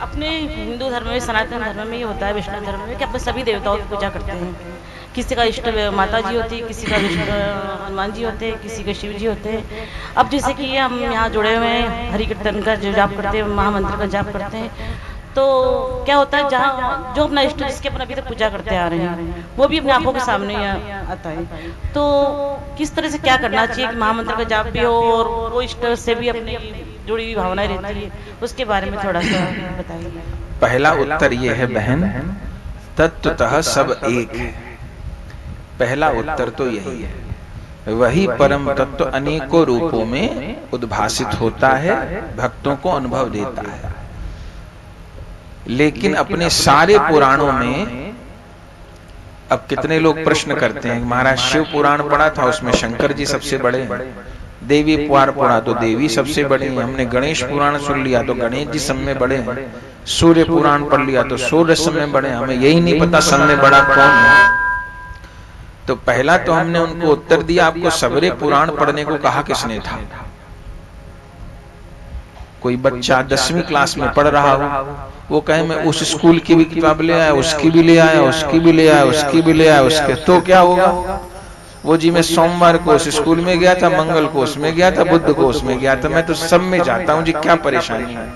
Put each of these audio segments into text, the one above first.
अपने हिंदू धर्म में, सनातन धर्म में ये होता है, वैष्णव धर्म में, कि अपने सभी देवताओं की पूजा करते हैं। किसी का इष्ट माता जी होती है, किसी का इष्ट हनुमान जी होते हैं, किसी के शिव जी होते हैं। अब जैसे कि हम यहाँ जुड़े हुए हैं, हरि कीर्तन का जो जाप करते हैं, महामंत्र का जाप करते हैं, तो क्या होता है, जहाँ जो अपना इष्ट जिसके अपन अभी तक पूजा करते आ रहे हैं वो भी अपने आंखों के सामने आता है। तो किस तरह से क्या करना चाहिए कि महामंत्र का जाप भी हो और वो इष्ट से भी अपनी जुड़ी हुई भावनाएं रहती है, उसके बारे में थोड़ा सा बताइए। पहला उत्तर ये है बहन, तत्वतः सब एक है। पहला उत्तर तो यही है। वही परम तत्व अनेकों रूपों में उद्भासित होता है, भक्तों को अनुभव देता है। लेकिन अपने सारे पुराणों में, अब कितने लोग प्रश्न करते हैं, महाराज शिव पुराण पढ़ा था, उसमें शंकर जी सबसे बड़े हैं, देवी पुराण पढ़ा तो देवी सबसे बड़ी है, हमने गणेश पुराण सुन लिया तो गणेश जी सब में बड़े हैं, सूर्य पुराण पढ़ लिया तो सूर्य सब में बड़े, हमें यही नहीं पता सब में बड़ा कौन है। तो पहला तो हमने उनको उत्तर दिया, आपको सबरे पुराण पढ़ने को कहा किसने था? कोई बच्चा 10वीं क्लास में पढ़ रहा हो, वो कहे मैं उस स्कूल की भी किताब ले आया, उसकी भी ले आया, उसकी भी ले आया, उसकी भी ले आया, उसके, तो क्या होगा? वो जी मैं सोमवार को उस स्कूल में गया था, मंगल को उसमें गया था, बुध को उसमें गया था, मैं तो सब में जाता हूं जी, क्या परेशानी है?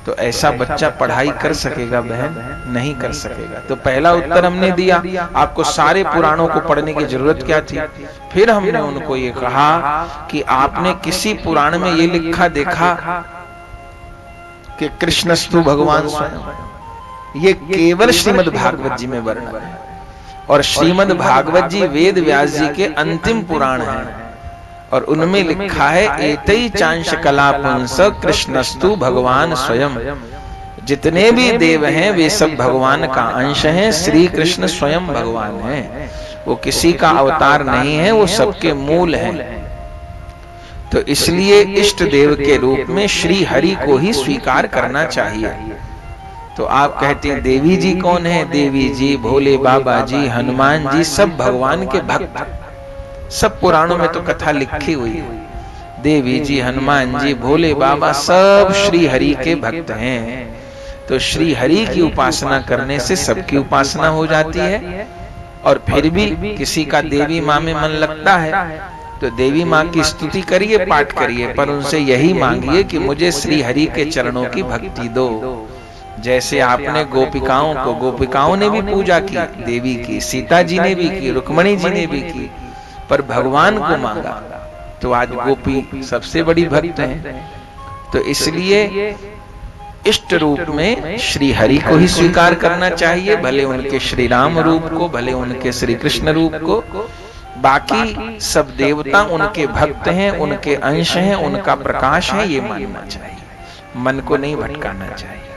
तो ऐसा बच्चा पढ़ाई कर सकेगा बहन? नहीं कर सकेगा। तो पहला उत्तर हमने दिया, आपको सारे पुराणों को पढ़ने की जरूरत क्या थी? फिर हमने उनको ये कहा कि आपने किसी पुराण में ये लिखा देखा कि कृष्णस्तु भगवान स्वयं? ये केवल श्रीमद् भागवत जी में वर्णन है, और श्रीमद् भागवत जी वेद व्यास जी के अंतिम पुराण हैं, और उनमें लिखा है एतई चांश कला पुंस कृष्णस्तु भगवान स्वयं। जितने भी देव हैं वे सब भगवान का अंश हैं, श्री कृष्ण स्वयं भगवान हैं, वो किसी का अवतार नहीं है, वो सबके मूल हैं। तो इसलिए इष्ट देव के रूप में श्री हरि को ही स्वीकार करना चाहिए। तो आप कहते हैं देवी जी कौन है? देवी जी, भोले बाबा जी, हनुमान जी, सब भगवान के भक्त। सब पुराणों में तो कथा लिखी हुई है, देवी जी, हनुमान जी, भोले बाबा सब श्री हरि के भक्त हैं। तो श्री हरि की उपासना करने से सबकी उपासना हो जाती है। और फिर भी किसी का देवी माँ में मन लगता है तो देवी माँ की स्तुति करिए, पाठ करिए, पर उनसे यही मांगिए कि मुझे श्री हरि के चरणों की भक्ति दो। जैसे आपने गोपिकाओं ने भी पूजा की देवी की, सीता जी ने भी की, रुक्मणी जी ने भी की, पर भगवान को मांगा, तो आज गोपी सबसे बड़ी भक्त हैं। तो इसलिए इष्ट रूप में श्री हरि को ही स्वीकार करना चाहिए, भले उनके श्री राम रूप को, भले उनके श्री कृष्ण रूप को। बाकी सब देवता उनके भक्त हैं, उनके अंश हैं, उनका प्रकाश है, ये मानना चाहिए, मन को नहीं भटकाना चाहिए।